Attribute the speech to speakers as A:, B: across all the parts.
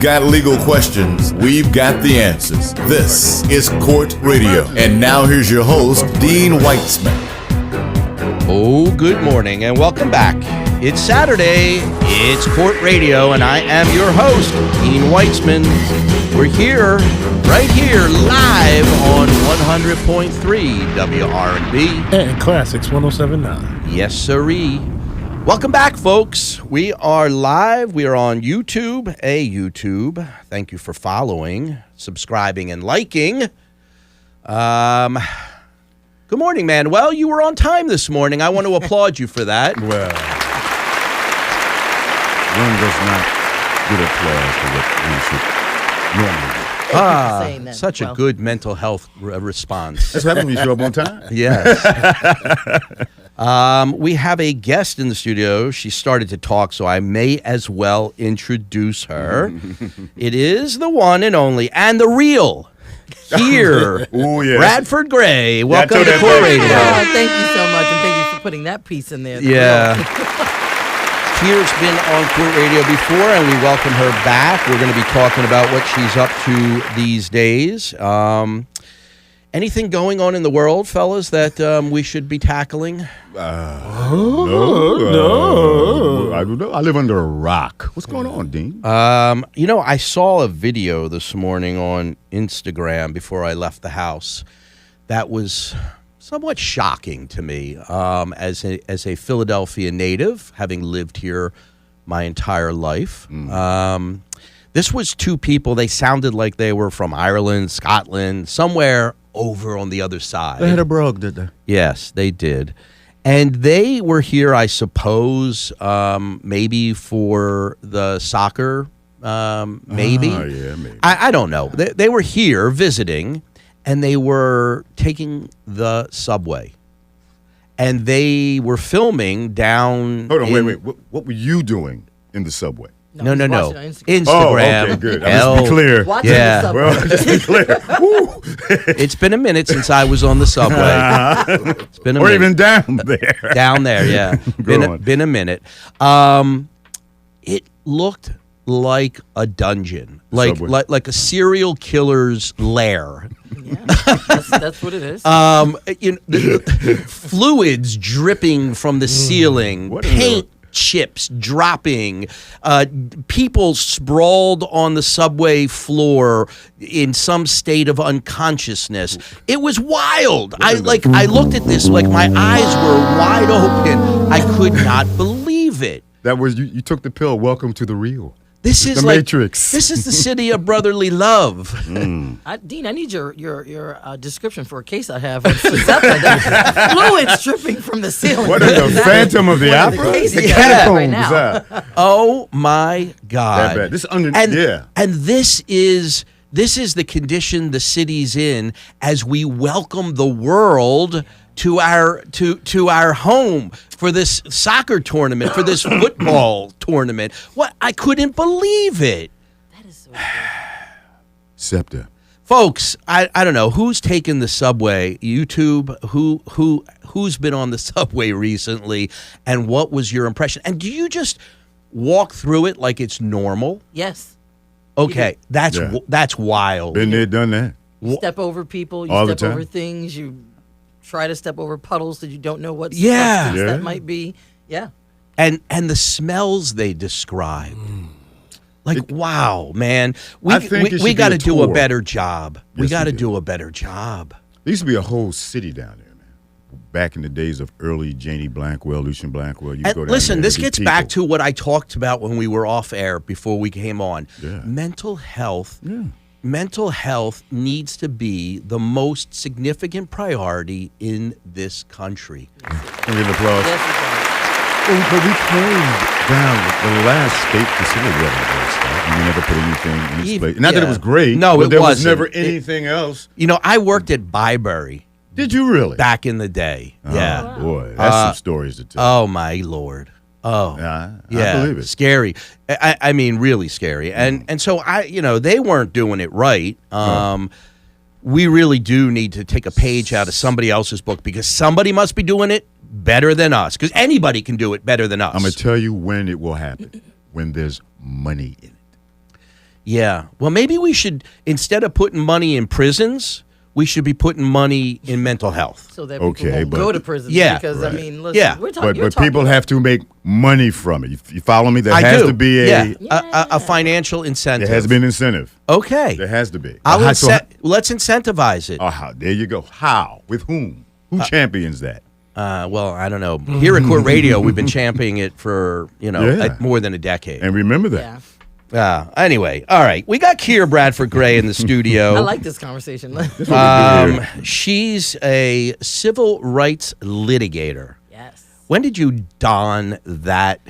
A: Got legal questions? We've got the answers. This is Court Radio. And now here's your host, Dean Weitzman.
B: Oh, good morning and welcome back. It's Saturday, it's Court Radio, and I am your host, Dean Weitzman. We're here, right here, live on 100.3 WRB.
C: And Classics 107.9.
B: Yes, sirree. Welcome back, folks. We are live. We are on YouTube. Thank you for following, subscribing, and liking. Good morning, man. Well, you were on time this morning. I want to applaud you for that.
D: Well, one does not get applause for what one should normally do.
B: Such a good mental health response.
D: That's what happens when you show up on time.
B: Yes. We have a guest in the studio. She started to talk, so I may as well introduce her. It is the one and only and the real Kier Bradford Grey. Welcome to Court Radio.
E: Thank you so much, and thank you for putting that piece in there.
B: Yeah. Kier's been on Court Radio before, and we welcome her back. We're going to be talking about what she's up to these days. Anything going on in the world, fellas, that we should be tackling?
D: No. I don't know. I live under a rock. What's going on, Dean?
B: I saw a video this morning on Instagram before I left the house that was somewhat shocking to me as a Philadelphia native, having lived here my entire life. This was two people. They sounded like they were from Ireland, Scotland, somewhere over on the other side.
D: They had a brogue, did they?
B: Yes, they did. And they were here, I suppose, maybe for the soccer, maybe.
D: Oh, yeah, maybe.
B: I don't know. They were here visiting, and they were taking the subway. And they were filming down...
D: Hold on, wait. What were you doing in the subway?
B: No. Instagram.
D: Oh, okay, good. Just be clear.
E: Well,
D: just be clear.
B: It's been a minute since I was on the subway. It's been a minute.
D: Even down there.
B: Down there, yeah. Been a minute. It looked like a dungeon, like a serial killer's lair.
E: Yeah, that's what it is.
B: Fluids dripping from the ceiling, paint chips dropping, people sprawled on the subway floor in some state of unconsciousness. It was wild. I looked at this like my eyes were wide open. I could not believe it.
D: That was you took the pill. Welcome to the real.
B: This is
D: the
B: like
D: Matrix.
B: This is the city of brotherly love.
E: Dean, I need your description for a case I have. Fluids dripping from the ceiling.
D: What is the Phantom of the Opera?
E: The
D: catacombs.
E: right now.
B: Oh my God!
D: That bad. This
B: and this is the condition the city's in as we welcome the world to our home for this soccer tournament, for this football tournament. What? I couldn't believe it.
E: That is so
D: SEPTA.
B: Folks, I don't know who's taken the subway. YouTube, who's been on the subway recently, and what was your impression? And do you just walk through it like it's normal?
E: Yes.
B: Okay, that's wild.
D: Been there, done that.
E: You step over people. You
D: All
E: step
D: the time.
E: over things. You try to step over puddles that you don't know what
B: Yeah.
E: substance that might be. Yeah.
B: And the smells they describe. Like, wow, man. We got to do a better job. We got to do a better job.
D: There used to be a whole city down there, man. Back in the days of early Janie Blankwell, Lucian Blankwell. You go down
B: listen,
D: there,
B: this
D: there'd be
B: gets
D: people.
B: back to what I talked about when we were off air before we came on.
D: Yeah.
B: Mental health.
D: Yeah.
B: Mental health needs to be the most significant priority in this country.
D: Can we give an applause?
E: Yes, it
D: But we came down the last state facility we never put anything in its place. Not that it was great.
B: No,
D: but
B: it
D: there was
B: wasn't.
D: never anything else.
B: I worked at Byberry
D: Did you really?
B: back in the day. Yeah.
E: wow.
D: Boy, that's some stories to tell.
B: Oh, my Lord. Oh,
D: I
B: yeah,
D: believe it.
B: Scary. I mean, really scary. And so they weren't doing it right. We really do need to take a page out of somebody else's book because somebody must be doing it better than us. Because anybody can do it better than us.
D: I'm going to tell you when it will happen. When there's money in it.
B: Yeah. Well, maybe we should, instead of putting money in prisons, we should be putting money in mental health.
E: So that people
D: Okay,
E: won't
D: but-
E: go to prison.
B: Yeah.
E: Because,
D: Right.
E: I mean, listen,
B: Yeah.
E: we're talking.
D: But people have to make money from it. You follow me? There
B: I
D: has
B: do.
D: to be
B: a financial incentive.
D: there has to be an incentive.
B: Okay.
D: There has to be.
B: Let's incentivize it.
D: There you go. How? With whom? Who champions that?
B: Well, I don't know. Here at Court Radio, we've been championing it for,
D: Yeah.
B: more than a decade.
D: And remember that.
E: Yeah.
B: Anyway, all right. We got Kier Bradford Grey in the studio.
E: I like this conversation.
B: She's a civil rights litigator.
E: Yes.
B: When did you don that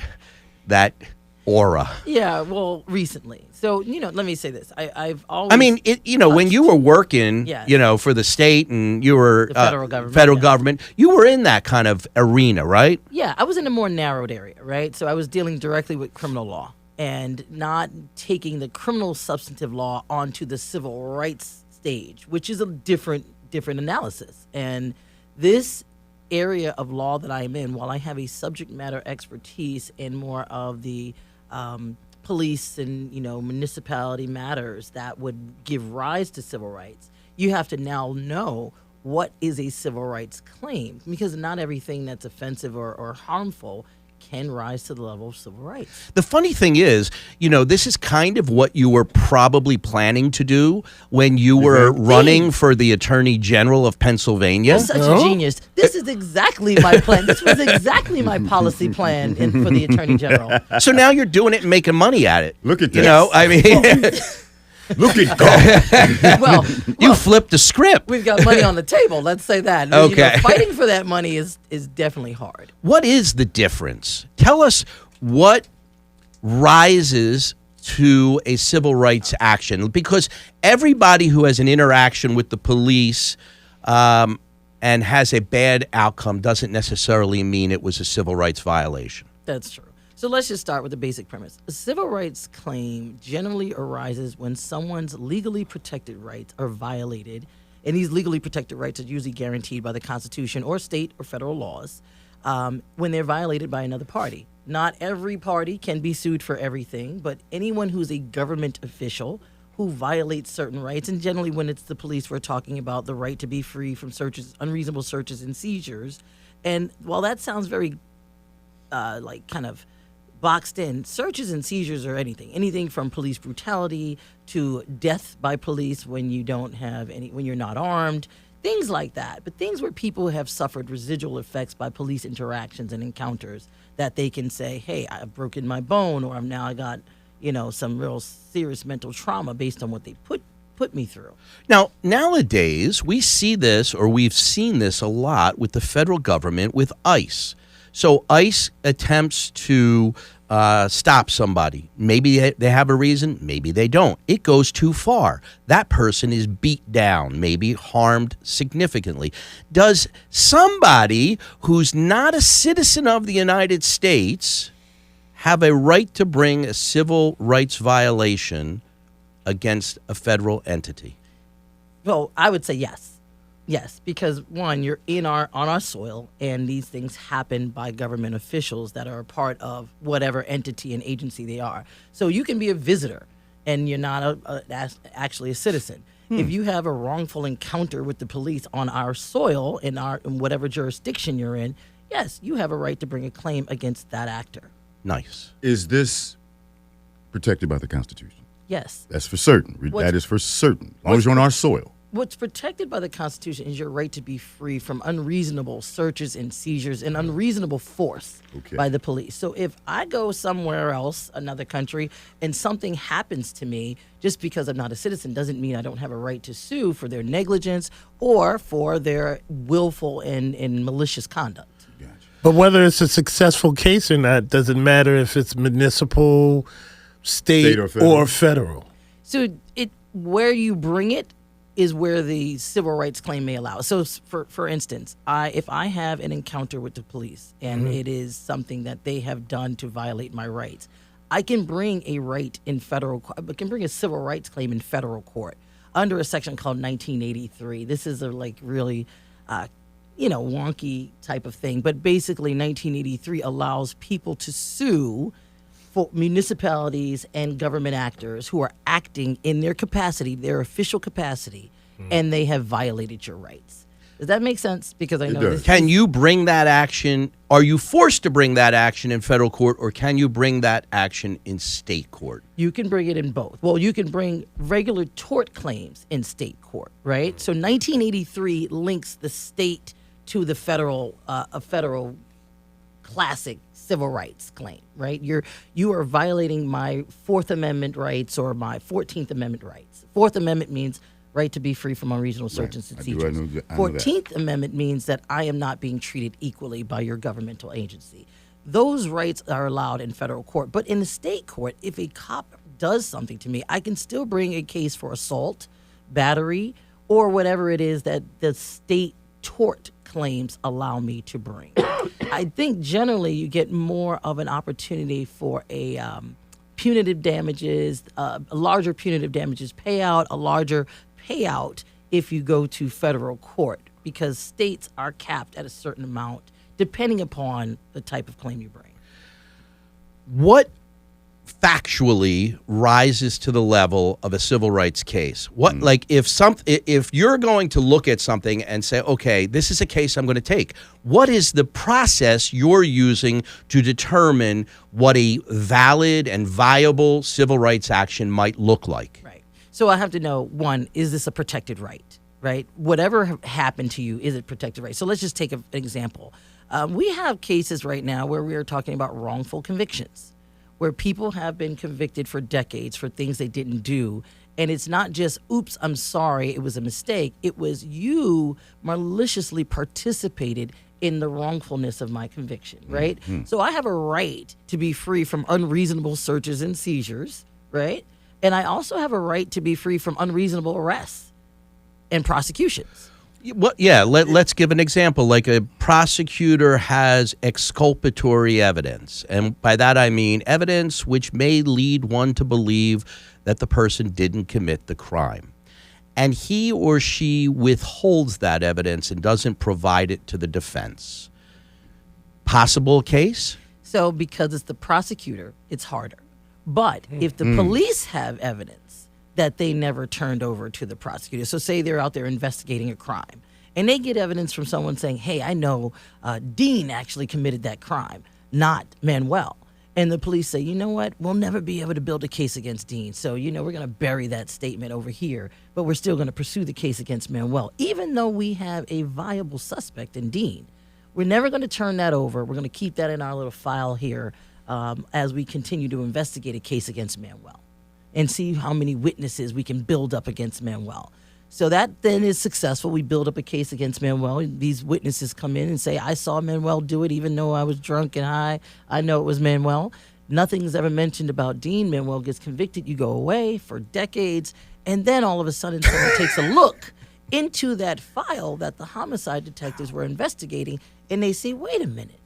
B: aura?
E: Yeah, well, recently. So, let me say this. I've always...
B: I mean, when you were working,
E: Yes.
B: for the state and you were
E: The federal government, yeah.
B: you were in that kind of arena, right?
E: Yeah, I was in a more narrowed area, right? So I was dealing directly with criminal law and not taking the criminal substantive law onto the civil rights stage, which is a different analysis. And this area of law that I'm in, while I have a subject matter expertise in more of the police and municipality matters that would give rise to civil rights, you have to now know what is a civil rights claim, because not everything that's offensive or harmful can rise to the level of civil rights.
B: The funny thing is, this is kind of what you were probably planning to do when you were running for the Attorney General of Pennsylvania.
E: You're such a genius. This is exactly my plan. This was exactly my policy plan for the Attorney General.
B: So now you're doing it and making money at it.
D: Look at this.
B: I mean,
D: Look at God.
E: Well,
B: you flipped the script.
E: we've got money on the table. Let's say that.
B: Okay.
E: Fighting for that money is definitely hard.
B: What is the difference? Tell us what rises to a civil rights action, because everybody who has an interaction with the police and has a bad outcome doesn't necessarily mean it was a civil rights violation.
E: That's true. So let's just start with the basic premise. A civil rights claim generally arises when someone's legally protected rights are violated, and these legally protected rights are usually guaranteed by the Constitution or state or federal laws, when they're violated by another party. Not every party can be sued for everything, but anyone who's a government official who violates certain rights, and generally when it's the police, we're talking about the right to be free from searches, unreasonable searches and seizures. And while that sounds very kind of boxed in, searches and seizures are anything from police brutality to death by police when you're not armed, things like that. But things where people have suffered residual effects by police interactions and encounters that they can say, hey, I've broken my bone, or I got some real serious mental trauma based on what they put me through.
B: Now, nowadays, we see this, or we've seen this a lot with the federal government with ICE. So ICE attempts to stop somebody. Maybe they have a reason, maybe they don't. It goes too far. That person is beat down, maybe harmed significantly. Does somebody who's not a citizen of the United States have a right to bring a civil rights violation against a federal entity?
E: Well, I would say yes. Yes, because one, you're on our soil, and these things happen by government officials that are a part of whatever entity and agency they are. So you can be a visitor, and you're not actually a citizen. If you have a wrongful encounter with the police on our soil in whatever jurisdiction you're in, yes, you have a right to bring a claim against that actor.
B: Nice.
D: Is this protected by the Constitution?
E: Yes.
D: That's for certain. That is for certain. As long as you're on our soil.
E: What's protected by the Constitution is your right to be free from unreasonable searches and seizures and unreasonable force by the police. So if I go somewhere else, another country, and something happens to me, just because I'm not a citizen doesn't mean I don't have a right to sue for their negligence or for their willful and malicious conduct.
C: But whether it's a successful case or not doesn't matter if it's municipal, state or federal.
E: So where you bring it is where the civil rights claim may allow. So, for instance, if I have an encounter with the police and it is something that they have done to violate my rights, I can bring a a civil rights claim in federal court under a section called 1983. This is a really, wonky type of thing, but basically 1983 allows people to sue for municipalities and government actors who are acting in their capacity, their official capacity, and they have violated your rights. Does that make sense? Because I know this.
B: Can you bring that action? Are you forced to bring that action in federal court, or can you bring that action in state court?
E: You can bring it in both. Well, you can bring regular tort claims in state court, right? So 1983 links the state to the federal, a federal classic civil rights claim, right? You are violating my Fourth Amendment rights or my 14th Amendment rights. Fourth Amendment means right to be free from unreasonable searches and seizures. 14th Amendment means that I am not being treated equally by your governmental agency. Those rights are allowed in federal court. But in the state court, if a cop does something to me, I can still bring a case for assault, battery, or whatever it is that the state tort claims allow me to bring. I think generally you get more of an opportunity for a punitive damages, a larger punitive damages payout, a larger payout if you go to federal court, because states are capped at a certain amount depending upon the type of claim you bring.
B: What factually rises to the level of a civil rights case? What, like, if you're going to look at something and say, okay, this is a case I'm going to take, what is the process you're using to determine what a valid and viable civil rights action might look like?
E: Right. So I have to know, one, is this a protected right? Right? Whatever happened to you, is it protected right? So let's just take an example. We have cases right now where we are talking about wrongful convictions, where people have been convicted for decades for things they didn't do. And it's not just, oops, I'm sorry, it was a mistake. It was you maliciously participated in the wrongfulness of my conviction, right? So I have a right to be free from unreasonable searches and seizures, right? And I also have a right to be free from unreasonable arrests and prosecutions.
B: Well, yeah, let's give an example. Like, a prosecutor has exculpatory evidence. And by that I mean evidence which may lead one to believe that the person didn't commit the crime. And he or she withholds that evidence and doesn't provide it to the defense. Possible case?
E: So because it's the prosecutor, it's harder. But if the police have evidence that they never turned over to the prosecutor. So say they're out there investigating a crime, and they get evidence from someone saying, hey, I know Dean actually committed that crime, not Manuel. And the police say, you know what, we'll never be able to build a case against Dean. So, we're going to bury that statement over here, but we're still going to pursue the case against Manuel, even though we have a viable suspect in Dean. We're never going to turn that over. We're going to keep that in our little file here as we continue to investigate a case against Manuel and see how many witnesses we can build up against Manuel. So that then is successful. We build up a case against Manuel. These witnesses come in and say, I saw Manuel do it even though I was drunk and high. I know it was Manuel. Nothing's ever mentioned about Dean. Manuel gets convicted. You go away for decades. And then all of a sudden someone takes a look into that file that the homicide detectives were investigating, and they say, wait a minute.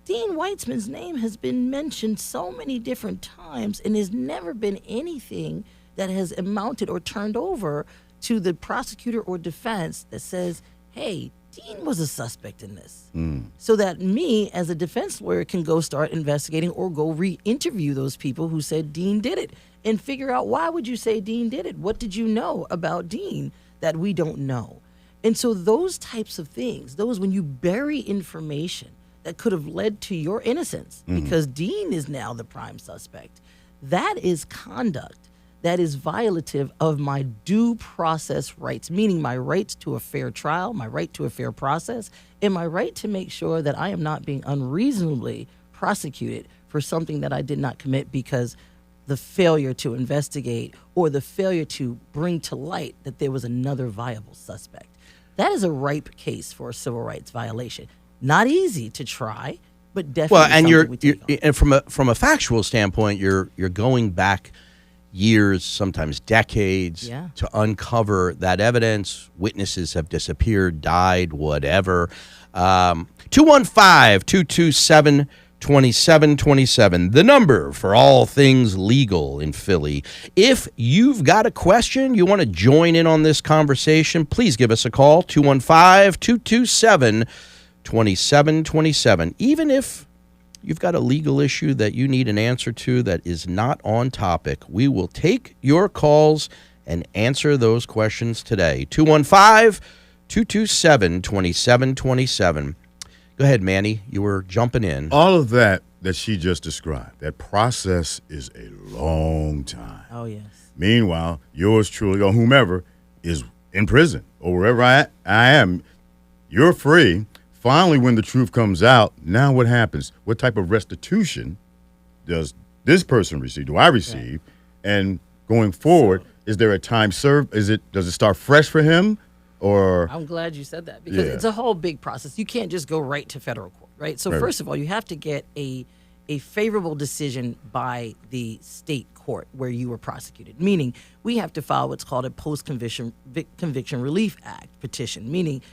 E: Dean Weitzman's name has been mentioned so many different times, and there's never been anything that has amounted or turned over to the prosecutor or defense that says, hey, Dean was a suspect in this. So that me, as a defense lawyer, can go start investigating or go re-interview those people who said Dean did it and figure out, why would you say Dean did it? What did you know about Dean that we don't know? And so those types of things, those when you bury information that could have led to your innocence because Dean is now the prime suspect, that is conduct that is violative of my due process rights, meaning my rights to a fair trial, my right to a fair process, and my right to make sure that I am not being unreasonably prosecuted for something that I did not commit because the failure to investigate or the failure to bring to light that there was another viable suspect. That is a ripe case for a civil rights violation. Not easy to try, but definitely. Well,
B: and and from a factual standpoint, you're going back years, sometimes decades, to uncover that evidence. Witnesses have disappeared, died, whatever. 215-227-2727, the number for all things legal in Philly. If you've got a question, you want to join in on this conversation, please give us a call, 215-227-2727. Even if you've got a legal issue that you need an answer to that is not on topic, we will take your calls and answer those questions today. 215-227-2727. Go ahead, Manny. You were jumping in.
D: All of that she just described, that process is a long time.
E: Oh, yes.
D: Meanwhile, yours truly or whomever is in prison or wherever I am. You're free. Finally, when the truth comes out, now what happens? What type of restitution does this person receive? Do I receive? Right. And going forward, is there a time served? Does it start fresh for him? Or
E: I'm glad you said that because it's a whole big process. You can't just go right to federal court, right? So first of all, you have to get a favorable decision by the state court where you were prosecuted, meaning we have to file what's called a post-conviction relief act petition, meaning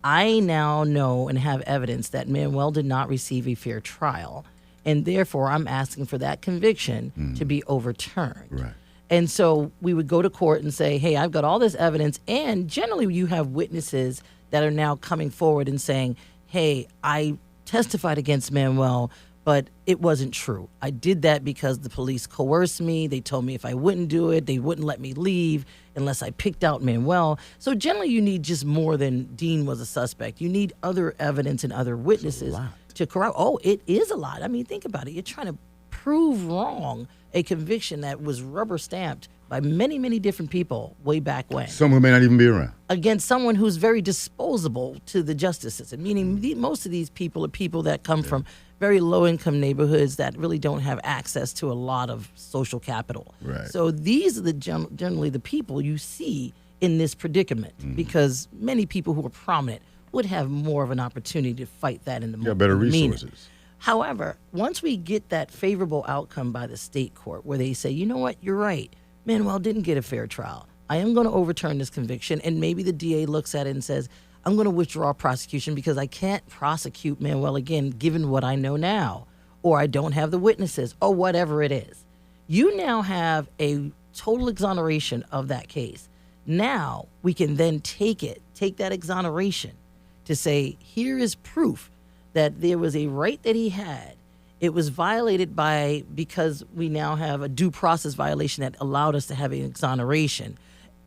E: I now know and have evidence that Manuel did not receive a fair trial, and therefore I'm asking for that conviction to be overturned.
D: Right.
E: And so we would go to court and say, hey, I've got all this evidence, and generally you have witnesses that are now coming forward and saying, hey, I testified against Manuel, but it wasn't true. I did that because the police coerced me. They told me if I wouldn't do it, they wouldn't let me leave unless I picked out Manuel. So generally you need just more than Dean was a suspect. You need other evidence and other witnesses to corroborate. Oh, it is a lot. I mean, think about it. You're trying to prove wrong a conviction that was rubber stamped by many, many different people way back when.
D: Some who may not even be around.
E: Against someone who's very disposable to the justice system, meaning most of these people are people that come from very low-income neighborhoods that really don't have access to a lot of social capital.
D: Right.
E: So these are generally the people you see in this predicament because many people who are prominent would have more of an opportunity to fight that in the moment.
D: Better resources.
E: However, once we get that favorable outcome by the state court where they say, you know what, you're right, Manuel didn't get a fair trial. I am going to overturn this conviction, and maybe the DA looks at it and says, I'm going to withdraw prosecution because I can't prosecute Manuel again given what I know now, or I don't have the witnesses, or whatever it is. You now have a total exoneration of that case. Now we can then take that exoneration to say, here is proof that there was a right that he had. It was violated because we now have a due process violation that allowed us to have an exoneration.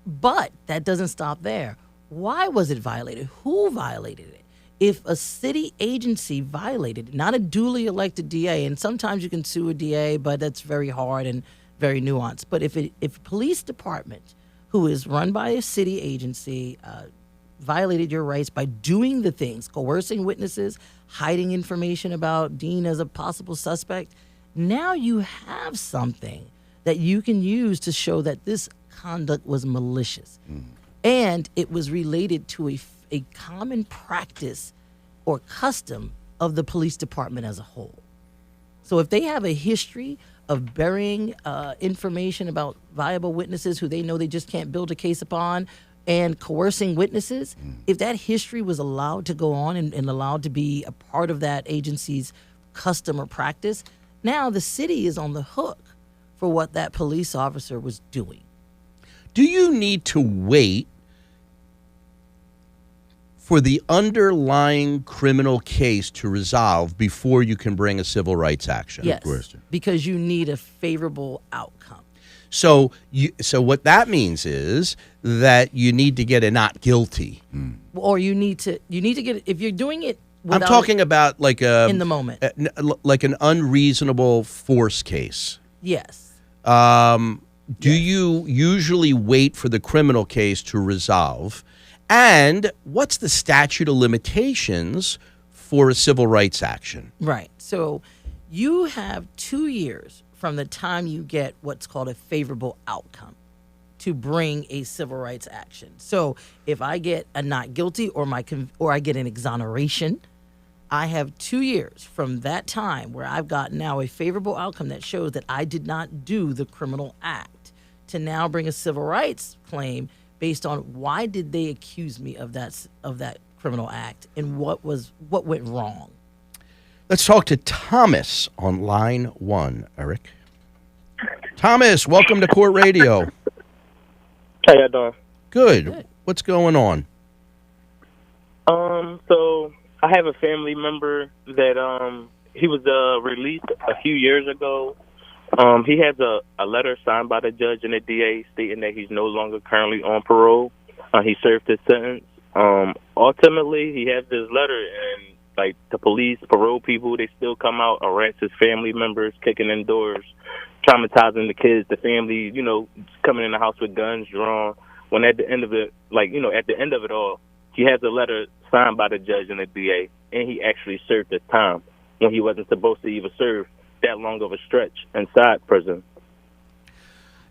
E: But that doesn't stop there. Why was it violated? Who violated it? If a city agency violated it, not a duly elected DA, and sometimes you can sue a DA, but that's very hard and very nuanced. But if a police department who is run by a city agency violated your rights by doing the things, coercing witnesses, hiding information about Dean as a possible suspect, now you have something that you can use to show that this conduct was malicious. And it was related to a common practice or custom of the police department as a whole. So if they have a history of burying information about viable witnesses who they know they just can't build a case upon and coercing witnesses, if that history was allowed to go on and allowed to be a part of that agency's custom or practice, now the city is on the hook for what that police officer was doing.
B: Do you need to wait for the underlying criminal case to resolve before you can bring a civil rights action?
E: Yes, because you need a favorable outcome.
B: So what that means is that you need to get a not guilty.
E: Or you need to get, if you're doing it
B: I'm talking about like
E: in the moment.
B: Like an unreasonable force case.
E: Yes.
B: Do you usually wait for the criminal case to resolve? And what's the statute of limitations for a civil rights action?
E: Right. So you have 2 years from the time you get what's called a favorable outcome to bring a civil rights action. So if I get a not guilty or I get an exoneration, I have 2 years from that time where I've got now a favorable outcome that shows that I did not do the criminal act to now bring a civil rights claim based on why did they accuse me of that criminal act and what went wrong.
B: Let's talk to Thomas on line 1, Eric. Thomas, welcome to Court Radio.
F: How y'all doing?
B: Good. What's going on?
F: So I have a family member that released a few years ago. He has a letter signed by the judge and the DA stating that he's no longer currently on parole. He served his sentence. Ultimately, he has this letter, and like the police, parole people, they still come out, arrest his family members, kicking in doors, traumatizing the kids, the family, coming in the house with guns drawn. When at the end of it, at the end of it all, he has a letter signed by the judge and the DA, and he actually served his time when he wasn't supposed to even serve that long of a stretch inside prison.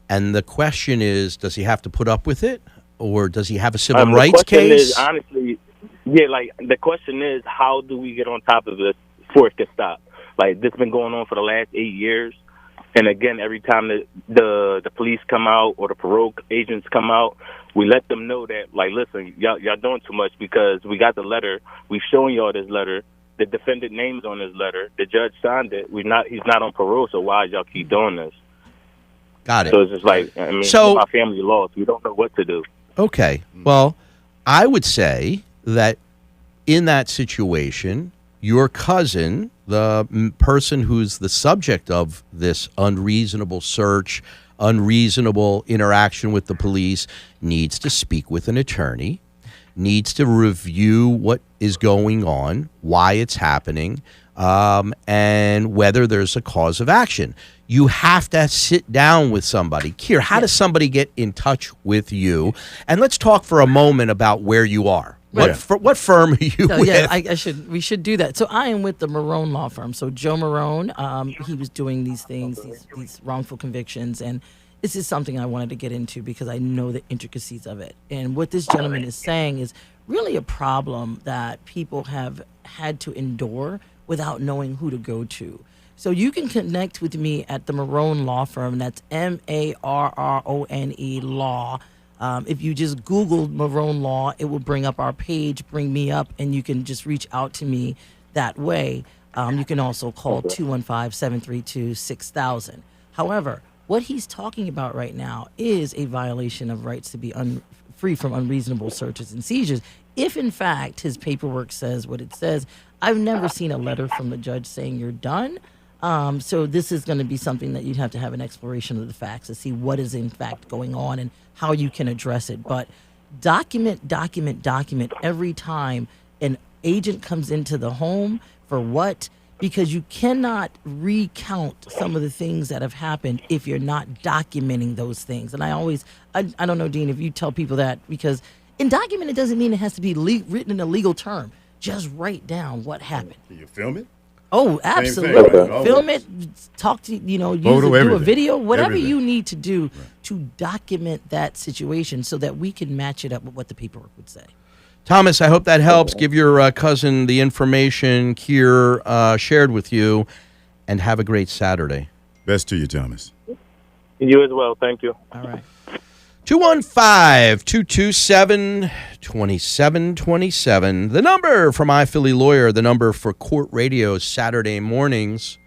B: And the question is, does he have to put up with it, or does he have a civil rights
F: the question
B: case?
F: Is, honestly, the question is, how do we get on top of this before it can stop? Like, this has been going on for the last 8 years. And again, every time the police come out or the parole agents come out, we let them know that, like, listen, y'all doing too much because we got the letter. We've shown y'all this letter. The defendant name's on this letter. The judge signed it. He's not on parole, so why y'all keep doing this?
B: Got it.
F: So it's just like, my family lost. We don't know what to do.
B: Okay. Well, I would say that in that situation, your cousin, the person who's the subject of this unreasonable search, unreasonable interaction with the police, needs to speak with an attorney, needs to review what is going on, why it's happening, and whether there's a cause of action. You have to sit down with somebody. Kier, how does somebody get in touch with you? And let's talk for a moment about where you are. What firm are you with?
E: Yeah, we should do that. So I am with the Marone law firm. So Joe Marone, he was doing these things, these wrongful convictions, and this is something I wanted to get into because I know the intricacies of it. And what this gentleman is saying is really a problem that people have had to endure without knowing who to go to. So you can connect with me at the Marone law firm. That's Marrone law. If you just Google Marone Law, it will bring up our page, bring me up, and you can just reach out to me that way. You can also call 215-732-6000. However, what he's talking about right now is a violation of rights to be free from unreasonable searches and seizures. If, in fact, his paperwork says what it says, I've never seen a letter from the judge saying you're done. So this is going to be something that you'd have to have an exploration of the facts to see what is in fact going on and how you can address it. But document every time an agent comes into the home. For what? Because you cannot recount some of the things that have happened if you're not documenting those things. And I don't know, Dean, if you tell people that, because in document, it doesn't mean it has to be written in a legal term. Just write down what happened.
D: Can you film it?
E: Oh, absolutely.
D: Thing, right?
E: Film it, talk to, use
D: Photo,
E: do a video, whatever
D: everything.
E: you need to do to document that situation so that we can match it up with what the paperwork would say.
B: Thomas, I hope that helps. Give your cousin the information Kier shared with you, and have a great Saturday.
D: Best to you, Thomas.
F: You as well. Thank you.
E: All right.
B: 215-227-2727. The number for My Philly Lawyer, the number for Court Radio Saturday mornings.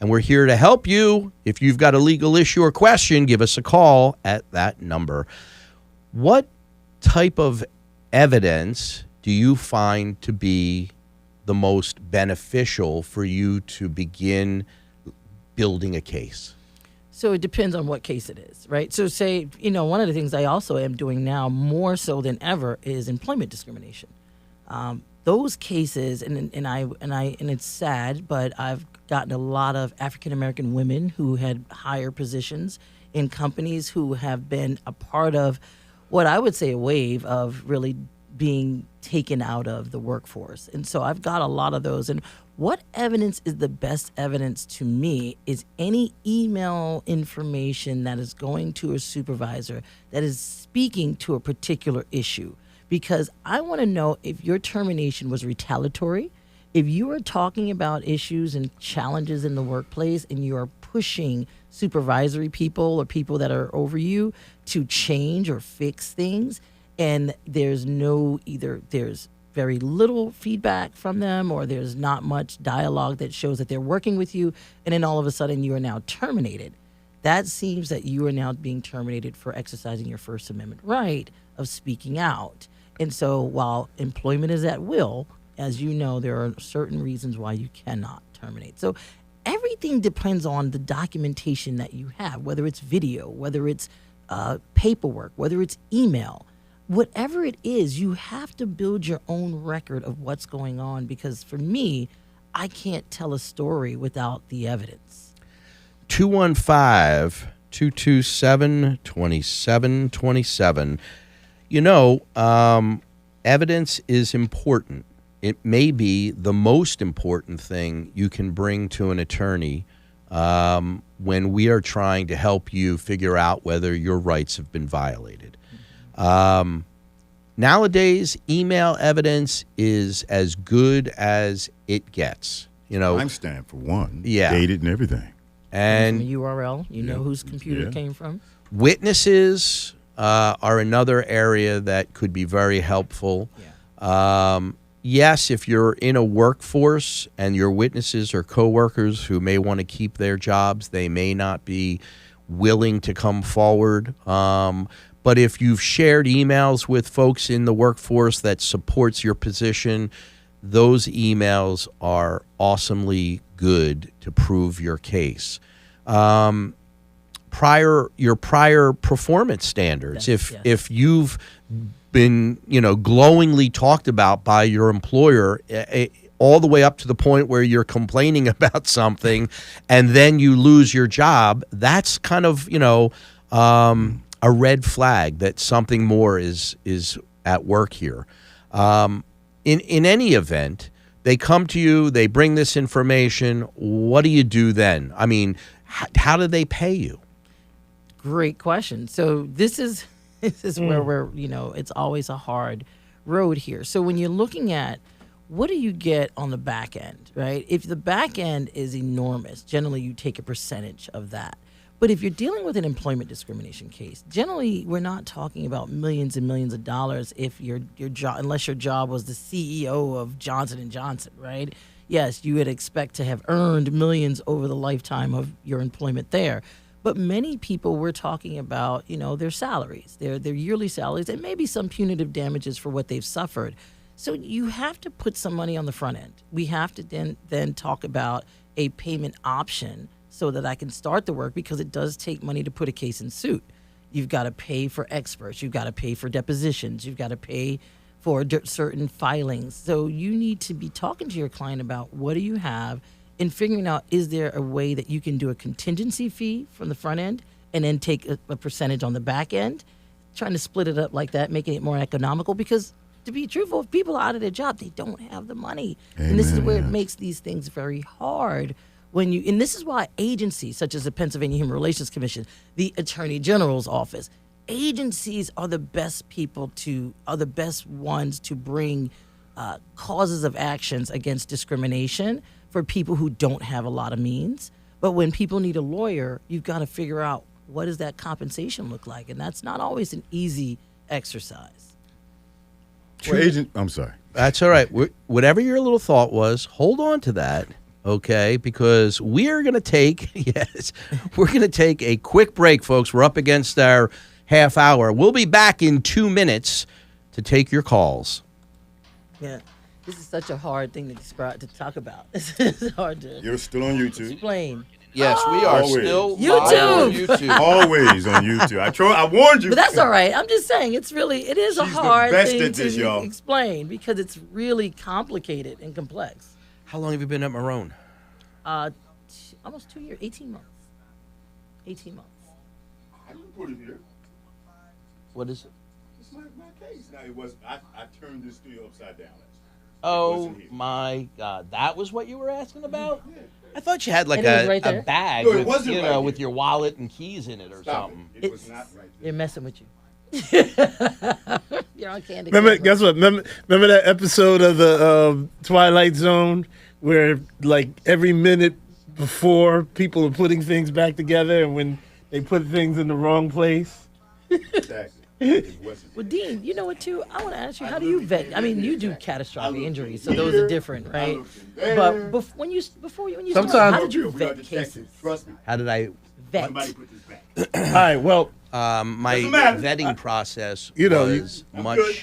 B: And we're here to help you. If you've got a legal issue or question, give us a call at that number. What type of evidence do you find to be the most beneficial for you to begin building a case?
E: So it depends on what case it is, right? So say, one of the things I also am doing now more so than ever is employment discrimination. Those cases, and it's sad, but I've gotten a lot of African American women who had higher positions in companies who have been a part of what I would say a wave of really being taken out of the workforce. And so I've got a lot of those. And what evidence is the best evidence to me is any email information that is going to a supervisor that is speaking to a particular issue. Because I want to know if your termination was retaliatory, if you are talking about issues and challenges in the workplace and you are pushing supervisory people or people that are over you to change or fix things, and there's there's very little feedback from them, or there's not much dialogue that shows that they're working with you, and then all of a sudden you are now terminated. That seems that you are now being terminated for exercising your First Amendment right of speaking out. And so while employment is at will, as you know, there are certain reasons why you cannot terminate. So everything depends on the documentation that you have, whether it's video, whether it's paperwork, whether it's email. Whatever it is, you have to build your own record of what's going on, because for me, I can't tell a story without the evidence.
B: 215-227-2727. You know, evidence is important. It may be the most important thing you can bring to an attorney when we are trying to help you figure out whether your rights have been violated. Nowadays, email evidence is as good as it gets. You know,
D: Timestamp for one,
B: Yeah.
D: dated and everything.
B: and
E: From a URL, you know whose computer
D: Yeah.
E: came from.
B: witnesses are another area that could be very helpful. Yes, if you're in a workforce and your witnesses are coworkers who may want to keep their jobs, they may not be willing to come forward. But if you've shared emails with folks in the workforce that supports your position, those emails are awesomely good to prove your case. Your prior performance standards.
E: Yes,
B: If you've been, glowingly talked about by your employer, all the way up to the point where you're complaining about something, and then you lose your job, that's kind of, a red flag that something more is at work here. In any event, they come to you, they bring this information. What do you do then? I mean, how do they pay you?
E: Great question. So this is where we're, it's always a hard road here. So when you're looking at what do you get on the back end, right? If the back end is enormous, generally you take a percentage of that. But if you're dealing with an employment discrimination case, generally we're not talking about millions and millions of dollars if your job, unless your job was the CEO of Johnson & Johnson, right? Yes, you would expect to have earned millions over the lifetime of your employment there. But many people, we're talking about, their salaries, their yearly salaries, and maybe some punitive damages for what they've suffered. So you have to put some money on the front end. We have to then talk about a payment option so that I can start the work, because it does take money to put a case in suit. You've got to pay for experts. You've got to pay for depositions. You've got to pay for certain filings. So you need to be talking to your client about what do you have and figuring out, is there a way that you can do a contingency fee from the front end and then take a percentage on the back end, trying to split it up like that, making it more economical, because to be truthful, if people are out of their job, they don't have the money.
D: Amen,
E: And this is where it makes these things very hard. And this is why agencies such as the Pennsylvania Human Relations Commission, the Attorney General's office, agencies are the best ones to bring causes of actions against discrimination for people who don't have a lot of means. But when people need a lawyer, you've got to figure out, what does that compensation look like? And that's not always an easy exercise.
D: I'm sorry.
B: That's all right. Whatever your little thought was, hold on to that, okay? Because we're going to take, we're going to take a quick break, folks. We're up against our half hour. We'll be back in 2 minutes to take your calls.
E: Yeah, this is such a hard thing to talk about. It's hard to
D: You're still on YouTube.
E: explain.
B: Yes, we are
D: Always.
B: still
E: YouTube.
B: live on YouTube.
D: Always on YouTube. I warned you.
E: But that's all right. I'm just saying, it is a
D: She's the
E: hard
D: best
E: thing
D: at this,
E: to
D: y'all.
E: explain, because it's really complicated and complex.
B: How long have you been at Marone?
E: Almost 2 years, 18 months. 18 months.
D: I can put it here.
B: What is it?
D: It's my case. Now it was. I turned this studio upside down.
B: Oh,
D: wasn't here.
B: my God. That was what you were asking about? I thought you had like
E: And it was
B: a
E: right there?
B: bag
D: No, it
B: with,
D: wasn't right
B: with
D: here.
B: your wallet and keys in it or
D: Stop
B: something.
D: it. It was not right there.
E: They're messing with you. You're on candy.
C: Remember,
E: camera.
C: guess what? Remember that episode of the Twilight Zone where, like, every minute before, people are putting things back together, and when they put things in the wrong place?
D: Exactly. It wasn't.
E: Well, Dean, you know what, too? I want to ask you, how do you vet? I mean, you do catastrophic injuries, so those are different, right? But before you started,
C: Sometimes-
E: how did you
D: We got
E: vet
D: the check.
E: cases?
D: Trust me.
B: How did I?
E: Vet.
D: Somebody put this back.
C: All right, well,
B: My
D: Doesn't matter.
B: vetting process
C: You know,
B: was
D: I'm
B: much
D: good.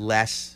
B: less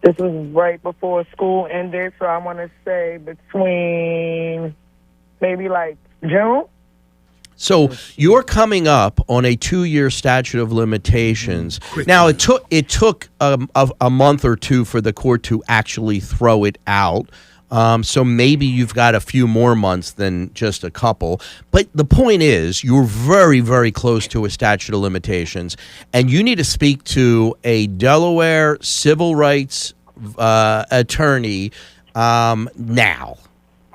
G: This was right before school ended, so I want to say between maybe like June.
B: So you're coming up on a 2-year statute of limitations. Now it took a month or two for the court to actually throw it out. So maybe you've got a few more months than just a couple. But the point is, you're very, very close to a statute of limitations, and you need to speak to a Delaware civil rights attorney now.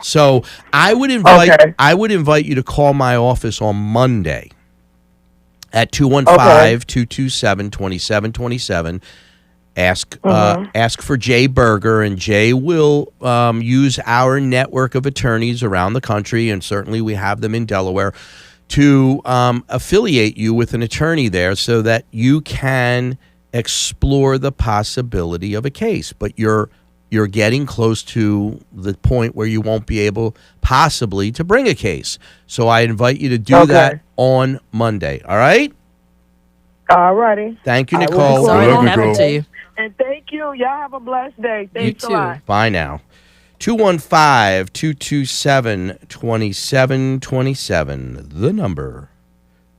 B: So I would invite you to call my office on Monday at 215-227-2727. Ask for Jay Berger, and Jay will use our network of attorneys around the country, and certainly we have them in Delaware, to affiliate you with an attorney there so that you can explore the possibility of a case. But you're getting close to the point where you won't be able possibly to bring a case. So I invite you to do that on Monday. All right?
G: All righty.
B: Thank you, Nicole.
E: Sorry that happened to you.
G: And thank you. Y'all have a blessed day. Thanks
E: You
G: a
E: too.
G: lot.
B: Bye now. 215-227-2727, the number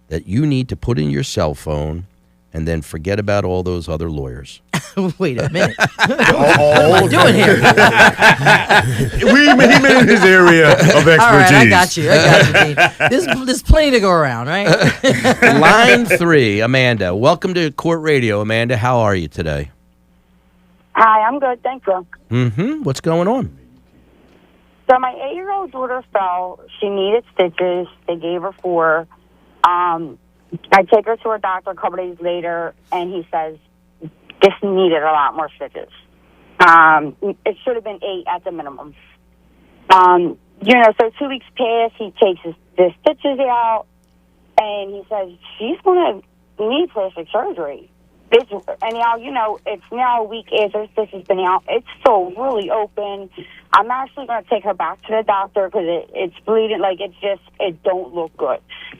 B: that you need to put in your cell phone, and then forget about all those other lawyers.
E: Wait a minute. What am I doing here?
D: He made in his area of expertise.
E: All right, I got you, Dean. There's plenty to go around, right?
B: Line 3, Amanda. Welcome to Court Radio. Amanda, how are you today?
H: Hi, I'm good, thank you.
B: What's going on?
H: So my 8-year-old daughter fell. She needed stitches. They gave her 4. I take her to her doctor a couple days later, and he says this needed a lot more stitches. It should have been 8 at the minimum. So 2 weeks pass. He takes the stitches out, and he says she's going to need plastic surgery. And now, it's now a week after this has been out. It's still really open. I'm actually going to take her back to the doctor because it's bleeding. Like, it don't look good.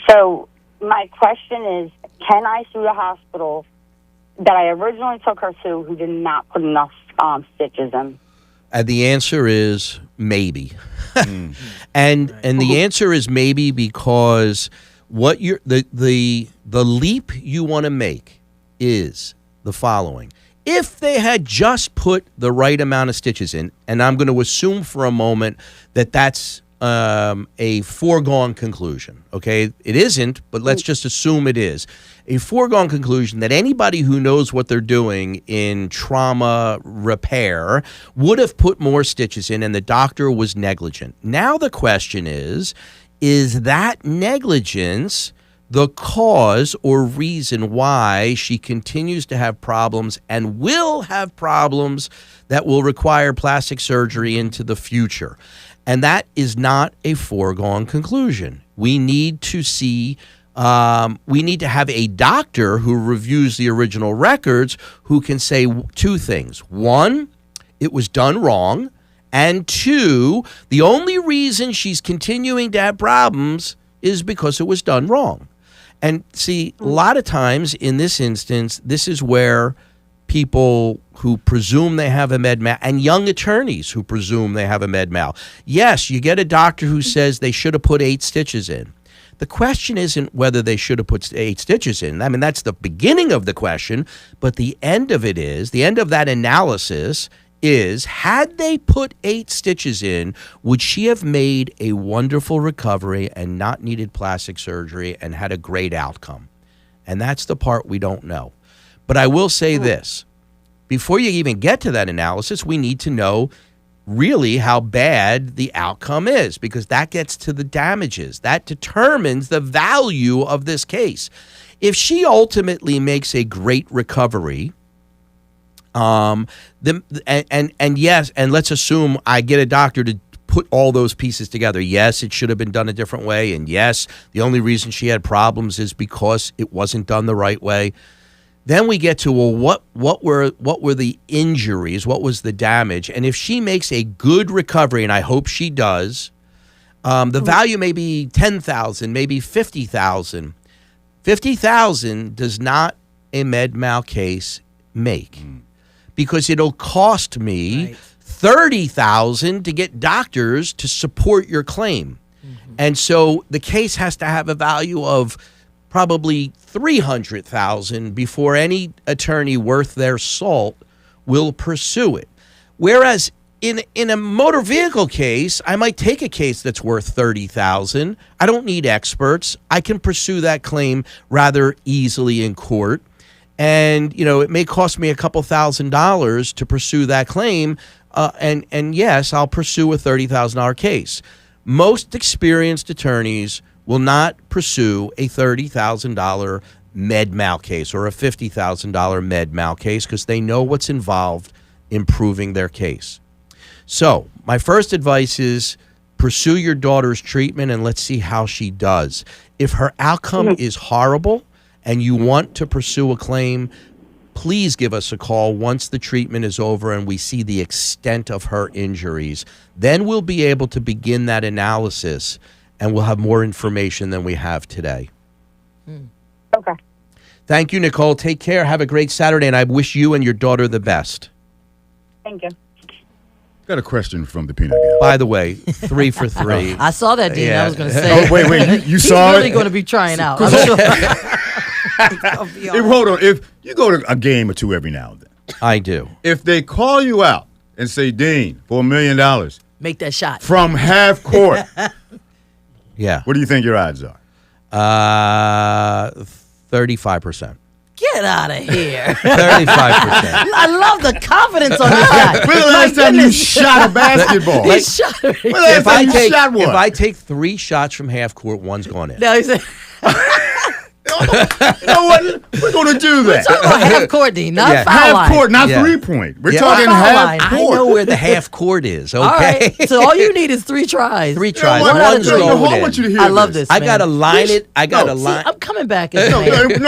H: So my question is, can I sue the hospital that I originally took her to who did not put enough stitches in?
B: And the answer is maybe. And the answer is maybe because what the leap you want to make is the following. If they had just put the right amount of stitches in, and I'm going to assume for a moment that that's a foregone conclusion, okay? It isn't, but let's just assume it is. A foregone conclusion that anybody who knows what they're doing in trauma repair would have put more stitches in, and the doctor was negligent. Now the question is that negligence the cause or reason why she continues to have problems and will have problems that will require plastic surgery into the future? And that is not a foregone conclusion. We need to see, we need to have a doctor who reviews the original records who can say 2 things. 1, it was done wrong. And 2, the only reason she's continuing to have problems is because it was done wrong. And see, a lot of times in this instance, this is where people who presume they have a med mal, and young attorneys who presume they have a med mal. Yes, you get a doctor who says they should have put 8 stitches in. The question isn't whether they should have put 8 stitches in. I mean, that's the beginning of the question, but the end of it is, the end of that analysis is, had they put 8 stitches in, would she have made a wonderful recovery and not needed plastic surgery and had a great outcome? And that's the part we don't know. But I will say this. Before you even get to that analysis, we need to know really how bad the outcome is, because that gets to the damages. That determines the value of this case. If she ultimately makes a great recovery, and yes, and let's assume I get a doctor to put all those pieces together. Yes, it should have been done a different way, and yes, the only reason she had problems is because it wasn't done the right way. Then we get to, well, what were the injuries? What was the damage? And if she makes a good recovery, and I hope she does, the value may be $10,000, maybe $50,000. $50,000 does not a med mal case make. because it'll cost me $30,000 to get doctors to support your claim. And so the case has to have a value of probably $300,000 before any attorney worth their salt will pursue it. Whereas in a motor vehicle case, I might take a case that's worth $30,000. I don't need experts. I can pursue that claim rather easily in court. And, it may cost me a couple $1,000s to pursue that claim. And yes, I'll pursue a $30,000 case. Most experienced attorneys will not pursue a $30,000 med mal case or a $50,000 med mal case because they know what's involved in proving their case. So my first advice is pursue your daughter's treatment and let's see how she does. If her outcome is horrible and you want to pursue a claim, please give us a call once the treatment is over and we see the extent of her injuries. Then we'll be able to begin that analysis and we'll have more information than we have today.
H: Okay.
B: Thank you, Nicole. Take care. Have a great Saturday, and I wish you and your daughter the best.
H: Thank you.
D: Got a question from the peanut gallery.
B: By the way, 3 for 3.
E: I saw that, Dean.
B: Yeah.
E: I was going to say.
D: Oh, wait, you saw
E: He's really
D: it?
E: going to be trying out. I'm sure.
D: Hold on. If you go to a game or two every now and then,
B: I do.
D: if they call you out and say, Dean, for $1 million
E: Make that shot.
D: from half court,
B: Yeah.
D: what do you think your odds are?
B: 35%.
E: Get out of here.
B: 35%.
E: I love the confidence on this guy.
D: When the last time you shot a basketball?
E: He shot it.
D: When the last time you shot one?
B: If I take 3 shots from half court, one's gone in.
E: No, he said,
D: You know what? We're going to do that.
E: talk about half court, Dean, not
B: Yeah.
E: foul
D: Half
E: line.
D: court, not
B: Yeah.
D: 3-point. We're
B: Yeah.
D: talking
E: Foul
D: half
E: line.
B: I
D: court.
B: know where the half court is, okay?
E: All right. So all you need is 3 tries.
B: 3
D: You know
B: tries.
D: what?
B: One's
D: No,
B: going
D: I
B: in.
D: want you to hear
E: I love this.
B: I
E: man.
B: got to line it. I got to
D: No,
B: line.
E: I'm coming back as
D: No,
E: man.
D: we can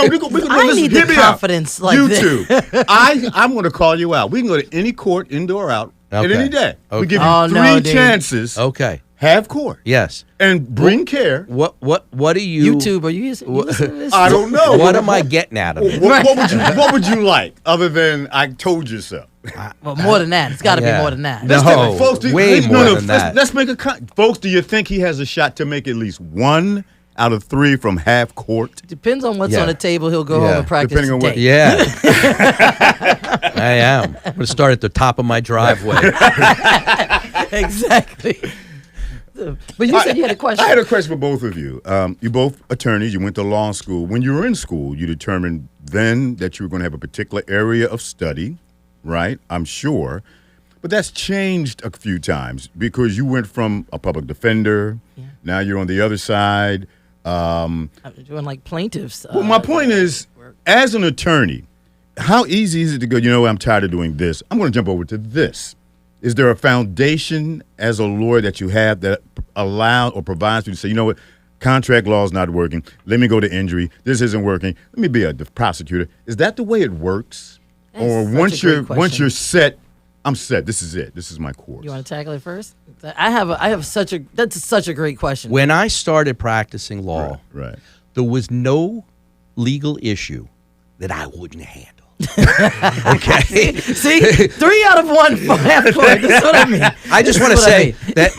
E: I
D: listen,
E: need
D: hear
E: the
D: me out.
E: confidence like
D: you
E: this.
D: two. I'm going to call you out. We can go to any court, indoor or out, at
B: Okay.
D: any day.
B: Okay.
D: We give you
E: Oh,
D: 3
E: no, dude.
D: chances,
B: Okay.
D: half court,
B: Yes.
D: and bring care.
B: What do you...
E: YouTube, are you listening to this?
D: I don't know.
B: What am I getting out of it?
D: What would you like other than I told you so?
E: Well, more than that. It's got to
B: Yeah.
E: be more than that.
B: No. Way more than that.
D: Let's make a folks. Do you think he has a shot to make at least 1 out of 3 from half court?
E: Depends on what's
B: Yeah.
E: on the table. He'll go home
B: Yeah.
E: and practice
D: Depending on what-
E: today.
B: Yeah. I am. I'm going to start at the top of my driveway.
E: Exactly. But you said you had a question.
D: I had a question for both of you. You both attorneys. You went to law school. When you were in school, you determined then that you were going to have a particular area of study, right? I'm sure. But that's changed a few times because you went from a public defender.
E: Yeah.
D: Now you're on the other side.
E: I'm doing like plaintiffs.
D: Well, my point is, as an attorney, how easy is it to go, you know, I'm tired of doing this. I'm going to jump over to this. Is there a foundation as a lawyer that you have that allows or provides you to say, you know what, contract law is not working. Let me go to injury. This isn't working. Let me be a prosecutor. Is that the way it works?
E: That's
D: Or
E: such
D: once
E: a great
D: once
E: question.
D: you're set, I'm set. This is it. This is my course.
E: You want to tackle it first? That's such a great question.
B: When I started practicing law,
D: Right.
B: there was no legal issue that I wouldn't handle. Okay.
E: See, 3 out of 1 for half court. That's what I mean.
B: I just want to
E: That's what I
B: say
E: mean.
B: that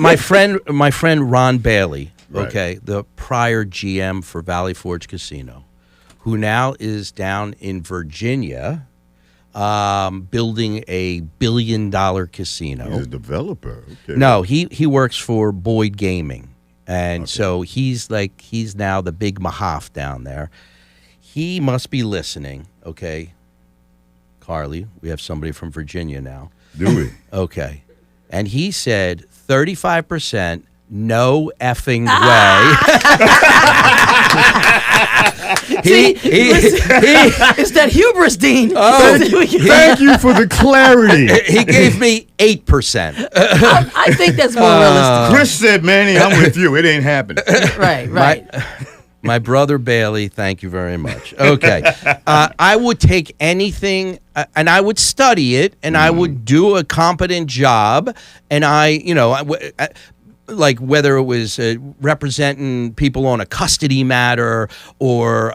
B: my friend Ron Bailey,
D: Right.
B: okay, the prior GM for Valley Forge Casino, who now is down in Virginia, building a $1 billion casino.
D: He's a developer. Okay.
B: No, he works for Boyd Gaming, and so he's now the big Mahaf down there. He must be listening, okay. Carly, we have somebody from Virginia now.
D: Do we?
B: Okay. And he said 35%, no effing way.
E: It's that hubris, Dean.
D: Thank you for the clarity.
B: He gave me 8%.
E: I think that's more realistic.
D: Chris said, Manny, I'm with you. It ain't happening.
E: Right.
B: My brother Bailey, thank you very much. Okay. I would take anything and I would study it and I would do a competent job. And like whether it was representing people on a custody matter or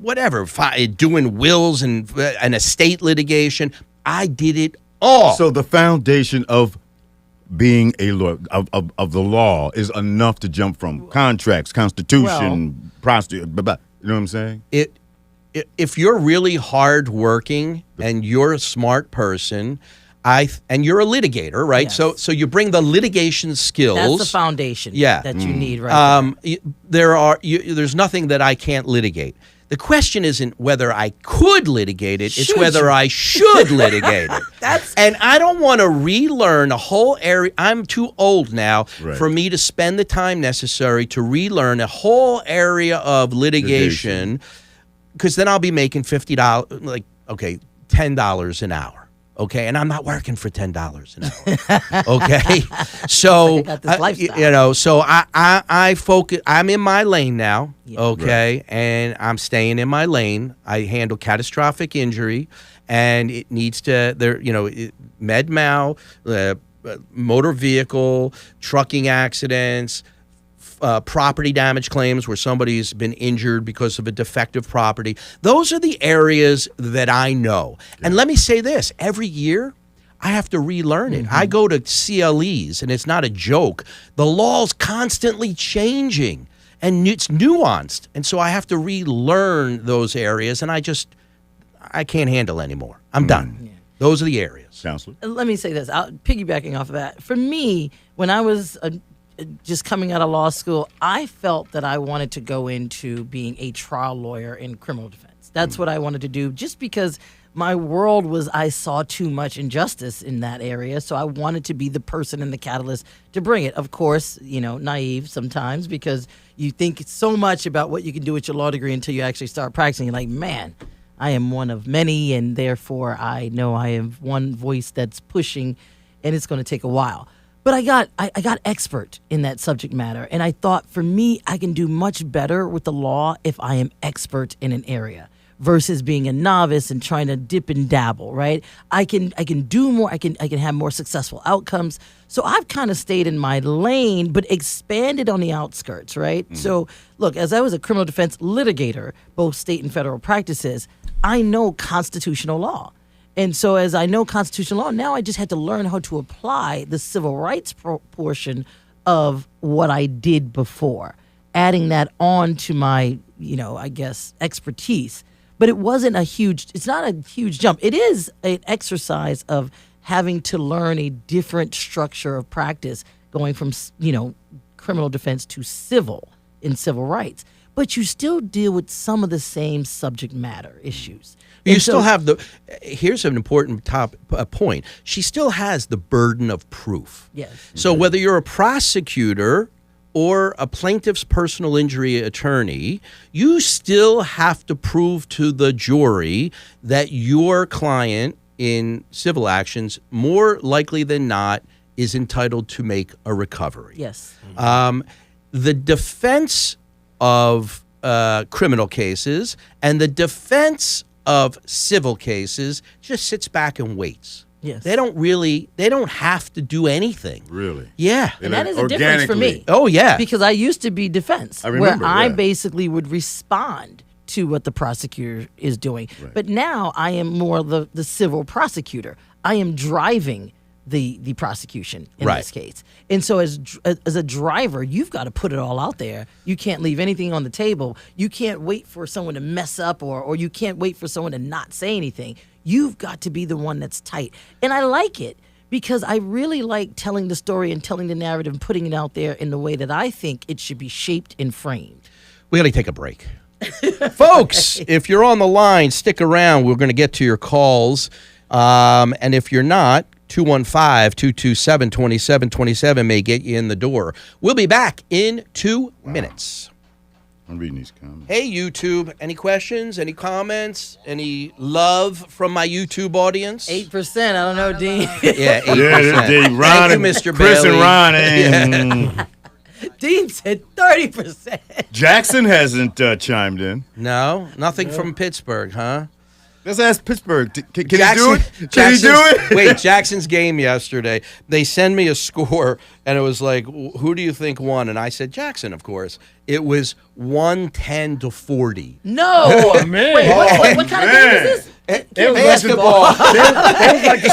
B: whatever, doing wills and estate litigation, I did it all.
D: So the foundation of being a lawyer of the law is enough to jump from contracts, constitution, prostitute. You know what I'm saying?
B: If you're really hardworking and you're a smart person, and you're a litigator, right?
E: Yes.
B: So you bring the litigation skills.
E: That's the foundation that you need, right?
B: There's nothing that I can't litigate. The question isn't whether I could litigate it; it's
E: Should
B: whether
E: you?
B: I should litigate it. And I don't want to relearn a whole area. I'm too old now for me to spend the time necessary to relearn a whole area of litigation, because then I'll be making $50, $10 an hour. Okay, and I'm not working for $10 an hour. Okay, so
E: I got this lifestyle.
B: so I focus. I'm in my lane now. Yeah. Okay, and I'm staying in my lane. I handle catastrophic injury, and it needs to med mal, motor vehicle, trucking accidents. Property damage claims where somebody's been injured because of a defective property. Those are the areas that I know. Yeah. And let me say this, every year I have to relearn it. I go to CLEs, and it's not a joke. The law's constantly changing, and it's nuanced. And so I have to relearn those areas, and I can't handle anymore. I'm done. Yeah. Those are the areas.
D: Counselor?
E: Let me say this. Piggybacking off of that. For me, when I was just coming out of law school, I felt that I wanted to go into being a trial lawyer in criminal defense. That's what I wanted to do, just because my world was, I saw too much injustice in that area. So I wanted to be the person and the catalyst to bring it. Of course, naive sometimes, because you think so much about what you can do with your law degree until you actually start practicing. You're like, man, I am one of many, and therefore I know I am one voice that's pushing, and it's going to take a while. But I got expert in that subject matter, and I thought, for me, I can do much better with the law if I am expert in an area versus being a novice and trying to dip and dabble, right? I can do more. I can have more successful outcomes. So I've kind of stayed in my lane, but expanded on the outskirts, right? So look, as I was a criminal defense litigator, both state and federal practices, I know constitutional law. And so as I know constitutional law, now I just had to learn how to apply the civil rights portion of what I did before, adding that on to my, expertise. But it's not a huge jump. It is an exercise of having to learn a different structure of practice, going from, criminal defense to civil in civil rights. But you still deal with some of the same subject matter issues.
B: You still have here's an important point. She still has the burden of proof.
E: Yes.
B: So whether you're a prosecutor or a plaintiff's personal injury attorney, you still have to prove to the jury that your client in civil actions, more likely than not, is entitled to make a recovery.
E: Yes.
B: The defense of criminal cases and the defense of civil cases just sits back and waits.
E: Yes.
B: They don't have to do anything.
D: Really?
B: Yeah.
E: And that is a difference for me.
B: Oh, yeah.
E: Because I used to be defense, where I basically would respond to what the prosecutor is doing. Right. But now I am more the civil prosecutor. I am driving the prosecution in this case. And so as a driver, you've got to put it all out there. You can't leave anything on the table. You can't wait for someone to mess up, or you can't wait for someone to not say anything. You've got to be the one that's tight. And I like it, because I really like telling the story and telling the narrative and putting it out there in the way that I think it should be shaped and framed.
B: We got to take a break. Folks, if you're on the line, stick around. We're going to get to your calls. And if you're not, 215-227-2727 may get you in the door. We'll be back in 2 minutes.
D: I'm reading these comments.
B: Hey, YouTube. Any questions? Any comments? Any love from my YouTube audience?
E: 8%. I don't know, Dean.
B: Yeah, 8%.
D: Yeah, Dean.
B: Ron, thank you, Mr.
D: Chris
B: Bailey.
D: and Ron.
B: Yeah.
E: Dean said 30%.
D: Jackson hasn't chimed in.
B: No? Nothing from Pittsburgh, huh?
D: Let's ask Pittsburgh. Can he do
B: Jackson,
D: it? Can he do it?
B: Wait, Jackson's game yesterday, they send me a score, and it was like, who do you think won? And I said, Jackson, of course. It was 110-40.
E: No.
C: Oh, man.
E: Wait, what kind of game is this?
C: It was
B: Basketball.
C: That was like the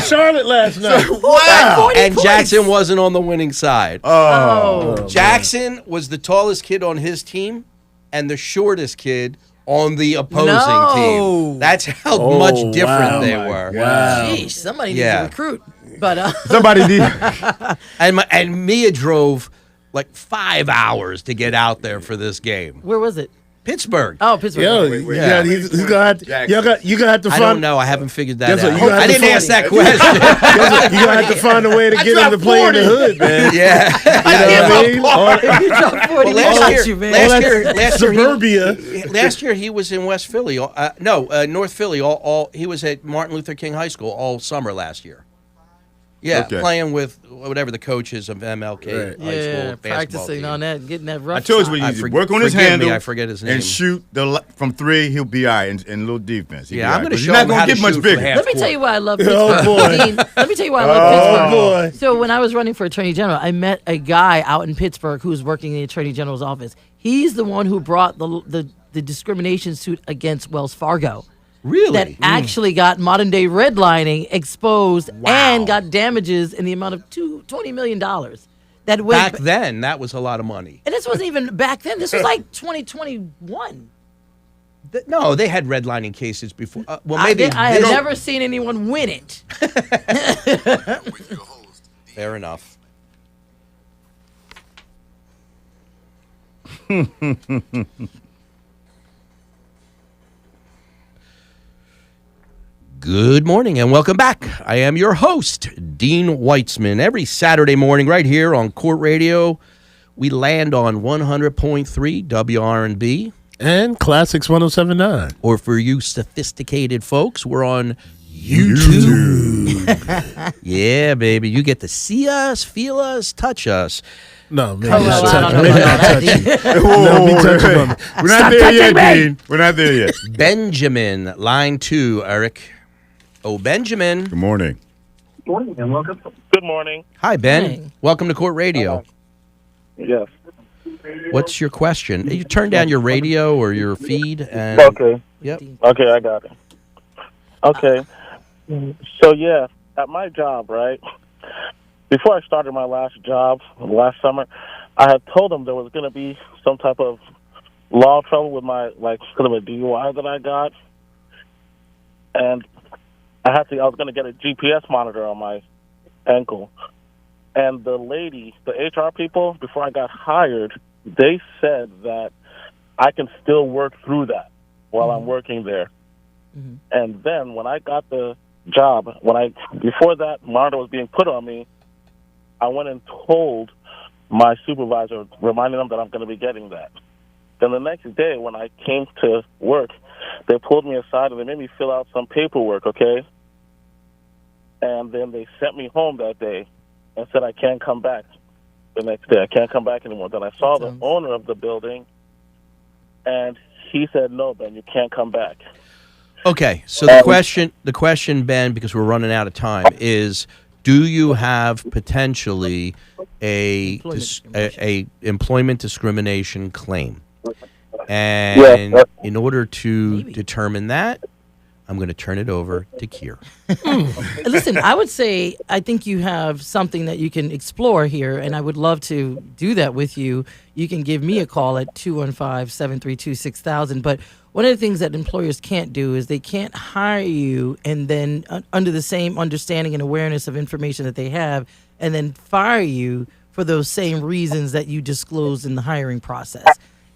C: Charlotte last night.
B: Wow.
E: 40
B: And
E: points.
B: Jackson wasn't on the winning side.
E: Oh.
B: Jackson was the tallest kid on his team and the shortest kid on the opposing
E: No.
B: team. That's how much different they were.
C: Wow.
E: Sheesh, somebody needs
B: Yeah.
E: to recruit. But
D: Somebody did.
B: And Mia drove like 5 hours to get out there for this game.
E: where was it?
B: Pittsburgh.
E: Oh, Pittsburgh.
C: Yo,
B: Yeah.
C: he's gonna have to, you gonna have to
B: I
C: find.
B: don't know. I haven't figured that
C: Guess what,
B: out.
C: you gonna have
B: I
C: to
B: didn't
C: find-
B: ask that question.
C: You gonna have to find a way to get him to play in the hood, man.
B: Yeah.
C: You know what I mean?
E: If you drop 40,
B: Well,
E: we
B: last
E: got
B: year-
E: you, man.
B: last
C: All
B: year-
C: that suburbia.
B: Last year he was in West Philly. North Philly. He was at Martin Luther King High School all summer last year. Yeah,
D: Okay.
B: playing with whatever the coaches of MLK
C: Right.
B: High School
E: Yeah,
B: basketball
E: practicing
B: team.
E: on that, getting that rough
D: I told you
E: shot.
D: what
B: I
D: he
B: forg-
D: work on his
B: forgive me,
D: handle.
B: I forget his name.
D: And shoot from 3. He'll be all right. And a little defense. He'll
B: Yeah,
D: be
B: I'm
D: all right.
B: going to
D: 'Cause
B: show
D: he's
B: him
D: not
B: how
D: gonna
B: to
D: get much
B: shoot
D: bigger.
B: from half
E: Let me
B: court.
E: tell you why I love
C: Oh,
E: Pittsburgh.
C: boy.
E: Dean, let me tell you why I love Pittsburgh.
C: boy.
E: So when I was running for Attorney General, I met a guy out in Pittsburgh who was working in the Attorney General's office. He's the one who brought the discrimination suit against Wells Fargo.
B: Really?
E: That actually got modern day redlining exposed and got damages in the amount of $20 million. That went
B: Back then, that was a lot of money.
E: and this wasn't even back then. This was like 2021.
B: No, they had redlining cases before. Well, maybe
E: I
B: they
E: had
B: don't-
E: never seen anyone win it.
B: Fair enough. Good morning and welcome back. I am your host, Dean Weitzman. Every Saturday morning right here on Court Radio, we land on 100.3 WRNB.
C: And Classics 107.9.
B: Or for you sophisticated folks, we're on YouTube. Yeah, baby. You get to see us, feel us, touch us.
C: No, maybe
E: Oh, well,
C: not
E: I don't
C: touch.
E: know
C: Maybe
E: about
C: not
E: that.
C: touch you. No, be touching on me.
D: We're not there yet, Dean. We're not there yet.
B: Benjamin, line 2, Eric. Oh, Benjamin.
D: Good morning.
F: Good morning.
B: Hi, Ben.
E: Hey.
B: Welcome to Court Radio.
F: Yes.
B: What's your question? You turn down your radio or your feed. And,
F: Okay.
B: Yep.
F: Okay, I got it. Okay. So, yeah, at my job, right, before I started my last job last summer, I had told them there was going to be some type of law trouble with my, like, sort of a DUI that I got. And I was going to get a GPS monitor on my ankle. And the lady, the HR people, before I got hired, they said that I can still work through that while I'm working there. And then when I got the job, before that monitor was being put on me, I went and told my supervisor, reminding them that I'm going to be getting that. Then the next day when I came to work, they pulled me aside and they made me fill out some paperwork, okay? And then they sent me home that day and said I can't come back the next day. I can't come back anymore. Then I saw the owner of the building, and he said, no, Ben, you can't come back.
B: Okay, so the question, Ben, because we're running out of time, is: do you have potentially a employment discrimination claim? And in order to determine that, I'm going to turn it over to Kier.
E: Listen, I would say I think you have something that you can explore here, and I would love to do that with you. You can give me a call at 215-732-6000. But one of the things that employers can't do is they can't hire you and then under the same understanding and awareness of information that they have and then fire you for those same reasons that you disclosed in the hiring process.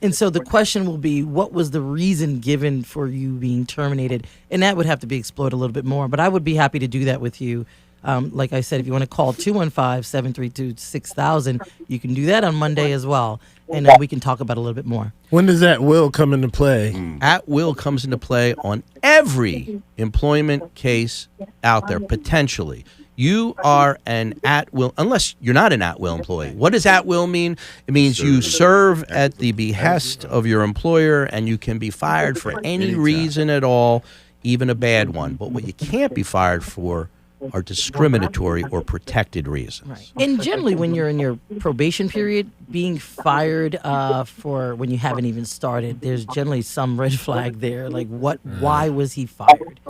E: And so the question will be, what was the reason given for you being terminated? And that would have to be explored a little bit more. But I would be happy to do that with you. Like I said, if you want to call 215-732-6000, you can do that on Monday as well. And then we can talk about it a little bit more.
C: When does that will come into play?
B: At will comes into play on every employment case out there, potentially. You are an at-will, unless you're not an at-will employee. What does at-will mean? It means you serve at the behest of your employer, and you can be fired for any reason at all, even a bad one. But what you can't be fired for are discriminatory or protected reasons.
E: Right. And generally, when you're in your probation period, being fired for when you haven't even started, there's generally some red flag there. Like, why was he fired?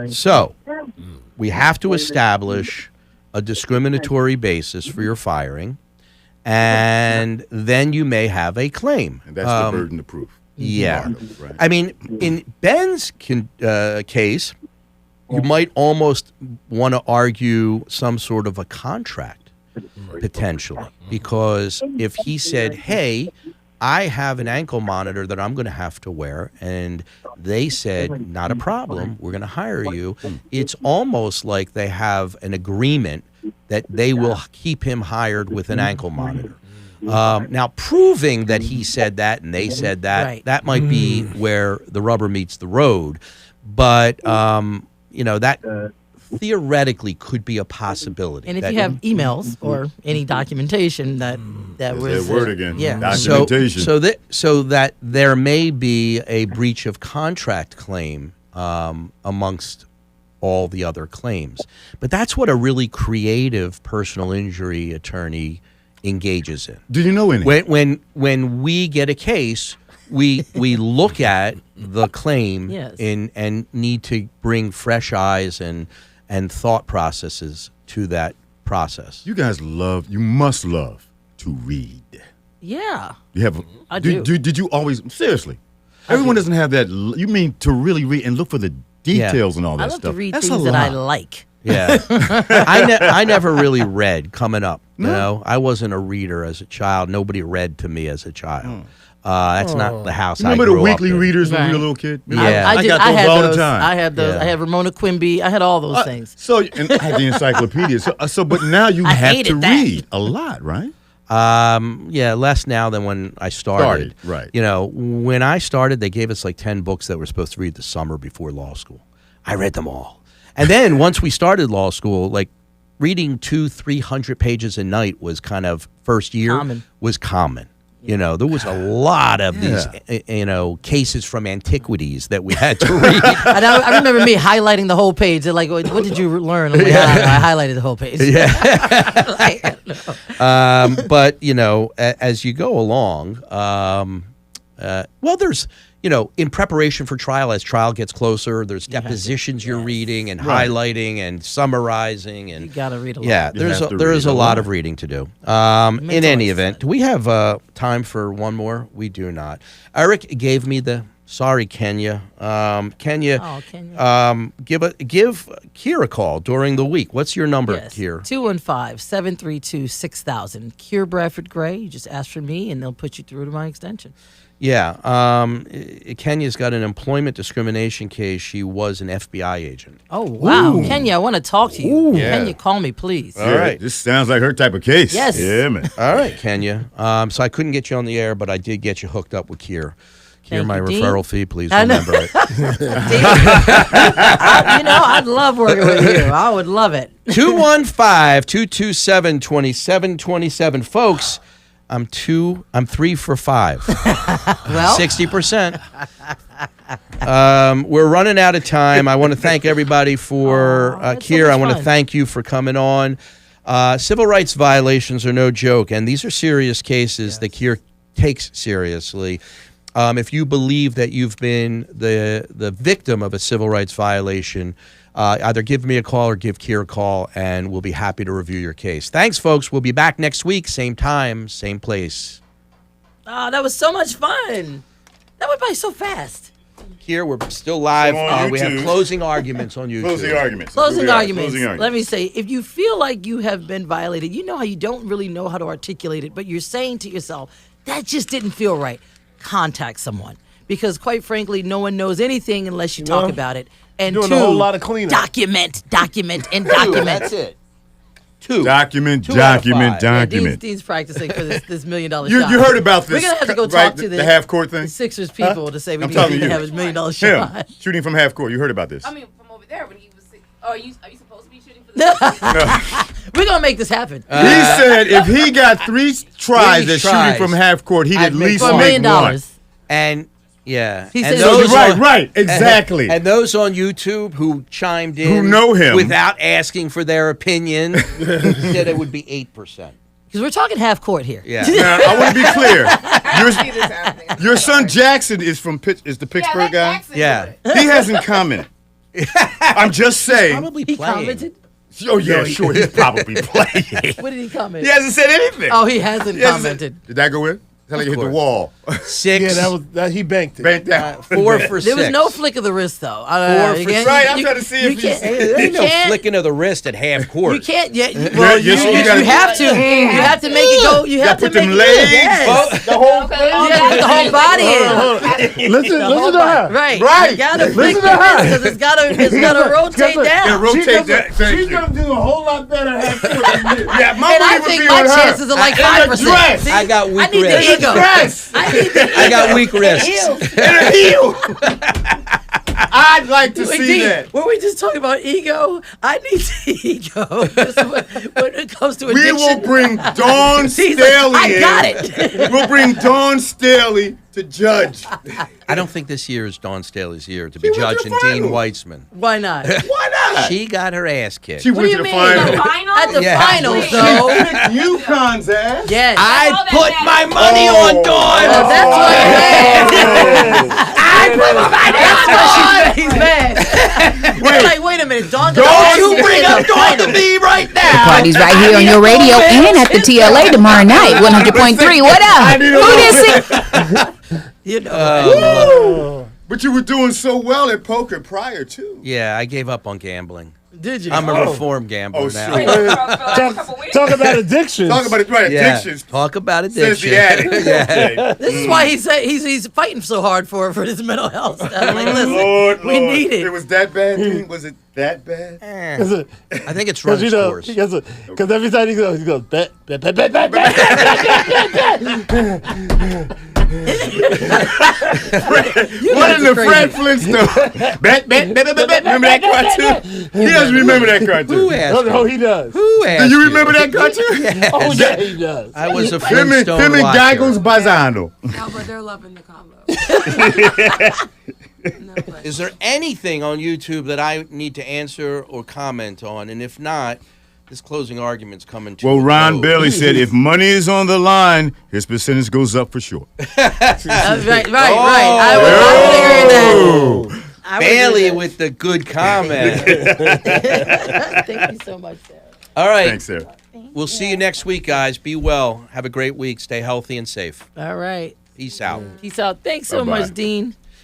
B: So, we have to establish a discriminatory basis for your firing, and then you may have a claim.
D: And that's the burden of proof.
B: Yeah.
D: Right.
B: I mean, in Ben's case, you might almost want to argue some sort of a contract, potentially, because if he said, hey, I have an ankle monitor that I'm going to have to wear, and they said, not a problem, we're going to hire you, it's almost like they have an agreement that they will keep him hired with an ankle monitor. Now, proving that he said that and they said that,
E: Right.
B: that might be where the rubber meets the road. But, that theoretically could be a possibility.
E: And if
B: that-
E: you have emails or any documentation that was
D: that word again.
E: yeah.
D: Documentation.
B: So that there may be a breach of contract claim amongst all the other claims. But that's what a really creative personal injury attorney engages in.
D: Do you know any?
B: When we get a case, we look at the claim
E: Yes.
B: and need to bring fresh eyes and thought processes to that process.
D: You guys must love to read.
E: Yeah.
D: You have.
E: I do.
D: Did you always, seriously? Everyone doesn't have that. You mean to really read and look for the details and all that
E: I love
D: stuff?
E: to read
D: That's
E: things
D: a
E: that I
D: lot.
E: like.
B: Yeah, I never really read coming up.
D: No.
B: You know, I wasn't a reader as a child. Nobody read to me as a child. That's not the house I
D: Remember
B: grew
D: the weekly
B: up in.
D: readers when you were a
E: Right.
D: little kid?
B: Yeah.
E: I
D: got
E: had
D: those all
E: those.
D: the time.
E: I had those.
B: Yeah.
E: I had Ramona Quimby. I had all those things.
D: And I had the encyclopedia. But now you
E: I
D: have to
E: hated that.
D: read a lot, right?
B: Yeah, less now than when I started.
D: Right.
B: You know, when I started, they gave us like 10 books that we're supposed to read the summer before law school. I read them all. And then once we started law school, like reading 200-300 pages a night was kind of first year was common. You know, there was a lot of these, cases from antiquities that we had to read.
E: And I remember me highlighting the whole page. They're like, what did you learn? I'm like, I highlighted the whole page.
B: Yeah. But, as you go along, there's, in preparation for trial, as trial gets closer, there's depositions you're reading and highlighting and summarizing. And
E: You got to read a lot.
B: yeah, there is a lot of reading to do. In any event, do we have time for one more? We do not. Eric gave me sorry, Kenya. Kenya,
E: Oh, Kenya.
B: give Kier a call during the week. What's your number,
E: Yes.
B: Kier?
E: 215-732-6000. Kier Bradford Grey. You just ask for me, and they'll put you through to my extension.
B: Yeah. Kenya's got an employment discrimination case. She was an FBI agent.
E: Oh, wow.
D: Ooh.
E: Kenya, I want to talk to you.
D: Yeah.
E: Kenya, call me, please.
B: All right.
D: This sounds like her type of case.
E: Yes.
D: Yeah, man.
B: All right, Kenya. So I couldn't get you on the air, but I did get you hooked up with Kier. Kier,
E: Thank
B: my
E: you, Dean.
B: referral fee, please
E: I know.
B: remember it.
E: I'd love working with you. I would love it.
B: 215-227-2727. Folks, I'm 3 for 5.
E: Well,
B: 60%. We're running out of time. I want to thank everybody for
E: that's so
B: Kier.
E: much
B: I want to
E: fun.
B: thank you for coming on. Civil rights violations are no joke, and these are serious cases that Kier takes seriously. If you believe that you've been the victim of a civil rights violation, either give me a call or give Kier a call, and we'll be happy to review your case. Thanks, folks. We'll be back next week, same time, same place.
E: that was so much fun. That went by so fast.
B: Kier, we're still live.
D: Still on
B: We have
D: YouTube.
B: closing arguments on YouTube.
D: Closing arguments.
E: Closing
D: Here we are.
E: arguments.
D: Closing arguments.
E: Let me say, if you feel like you have been violated, you know how you don't really know how to articulate it, but you're saying to yourself, that just didn't feel right. Contact someone. Because quite frankly, no one knows anything unless you talk about it. And
C: Doing
E: two,
C: a whole lot of cleanup.
E: document, and
B: That's
E: document.
B: it. 2.
D: Document,
B: 2 out of 5.
D: document,
E: Yeah,
D: document.
E: Dean's practicing for this $1 million
D: You
E: shot.
D: heard about this?
E: We're gonna have to go
D: right,
E: talk to
D: the half court thing.
E: the Sixers people to say we
D: I'm
E: need
D: telling
E: to
D: you.
E: have his $1 million
D: Him
E: shot.
D: shooting from half court. You heard about this?
I: I mean, from over there when he was sick. Oh, are you supposed to be shooting for the
E: We're gonna make this happen.
D: He said if he got 3 tries
B: 3
D: at
B: tries,
D: shooting from half court, he'd
B: I'd
D: at
B: make
D: least
E: For $1
D: make
E: million.
D: one.
B: And Yeah.
E: He
B: And
E: said-
B: those
D: Right, exactly.
B: And those on YouTube who chimed in,
D: Who know him.
B: without asking for their opinion, said it would be 8%.
E: Because we're talking half court here.
B: Yeah.
D: Now, I want to be clear.
I: See this happening.
D: Your son Jackson is from is the Pittsburgh guy.
B: Yeah.
D: He hasn't commented. I'm just saying.
B: Probably
E: He
B: playing.
E: commented.
D: Oh yeah, sure. He's probably playing.
E: What did he comment?
D: He hasn't said anything.
E: Oh, he hasn't
D: He hasn't
E: commented.
D: said- Did that go in? Sound like it hit the
B: course.
D: wall.
B: 6.
C: Yeah, he banked it.
D: Banked out.
B: 4 for 6.
E: There was no flick of the wrist, though.
B: Four for
D: Right, I'm trying to see if
E: you
D: he's-
E: can't,
B: There ain't
E: you
B: no
E: can't,
B: flicking of the wrist at half court.
E: you can't. Well,
D: yes, you
E: you
D: gotta-
E: have to. You have to make it go. You have to
D: put
E: make
D: them
E: it
D: legs,
E: Yes.
D: the whole
I: Okay,
E: You gotta put the whole body in.
C: Listen to her.
E: Right.
D: Right.
E: You gotta
C: Listen
E: flick
C: to
E: the
C: her.
E: wrist because it's gotta rotate down.
D: rotate that.
C: She's gonna do a whole lot better half court than this.
D: Yeah, my
E: And I
D: money would
E: think
D: be
E: my
D: on her.
E: chances are like
D: In a
E: 5%.
D: dress.
E: See?
B: I got weak
E: I need
B: wrists.
E: the ego.
D: Dress.
E: I need the ego.
B: I got weak wrists.
E: Heels.
D: In a heel. I'd like to
E: Wait,
D: see
E: D,
D: that.
E: were we just talking about ego? I need the ego. Just when it comes to addiction.
D: We will bring Dawn
E: He's
D: Staley
E: like, I
D: in.
E: got it.
D: We'll bring Dawn Staley to judge.
B: I don't think this year is Dawn Staley's year to be
D: She went to
B: judging
D: the
B: Dean
D: final.
B: Weitzman.
E: Why not?
D: Why not?
B: She got her ass kicked.
D: She
E: What
D: went
E: do
D: to
E: you
D: the
E: mean?
D: final.
I: The final?
E: At the
B: Yeah.
E: finals,
I: She
E: though.
D: UConn's ass.
E: Yes.
B: I
I: all that
B: put
I: matters.
B: my money on Dawn.
E: Oh, that's what it is.
B: I put my money
E: That's
B: on
E: why
B: Dawn.
E: she's mad. We're like, wait a minute, Dawn.
D: Dawn,
B: You bring up Dawn to me right now.
J: Party's right here on your radio and at the TLA tomorrow night, 100.3. What up? Who this?
E: You know.
D: But you were doing so well at poker prior too.
B: Yeah, I gave up on gambling.
E: Did you?
B: I'm a reformed gambler
D: Oh,
B: now.
D: sure.
I: For like a couple weeks.
C: Talk about addictions.
D: Talk about it, right?
B: Yeah.
D: Addictions.
B: Talk about
D: Says
B: addiction.
D: the addict.
B: Yeah.
E: This is why he's fighting so hard for his mental health stuff. Like, listen,
D: Lord,
E: we need it.
D: It was that bad, dude? Was it that bad?
B: I think it's run its course.
C: Because every time he goes, bet, bet, bet, bet, bet, bet,
D: What in the Fred Flintstone? Bet. Remember that cartoon? He doesn't remember that
B: Who
D: cartoon.
B: asked
C: No,
B: you?
C: he does.
B: Who asked
D: Do you remember that cartoon?
C: Oh, yeah, he does.
B: I was a
D: Him and
B: Flintstone watcher.
D: Gagos Bazano.
I: No, but they're loving the combo. No, but-
B: Is there anything on YouTube that I need to answer or comment on? And if not, this closing argument's coming to
D: Well,
B: a
D: Ron
B: close.
D: Bailey said if money is on the line, his percentage goes up for sure.
E: Right. I would agree with that.
D: Oh.
E: I would agree
B: Bailey
E: with
B: with the good comment.
E: that. Thank you so much, Sarah.
B: All right.
D: Thanks, Sarah.
B: We'll see you next week, guys. Be well. Have a great week. Stay healthy and safe.
E: All right.
B: Peace out.
E: Peace out. Thanks so
D: Bye-bye.
E: much, Dean.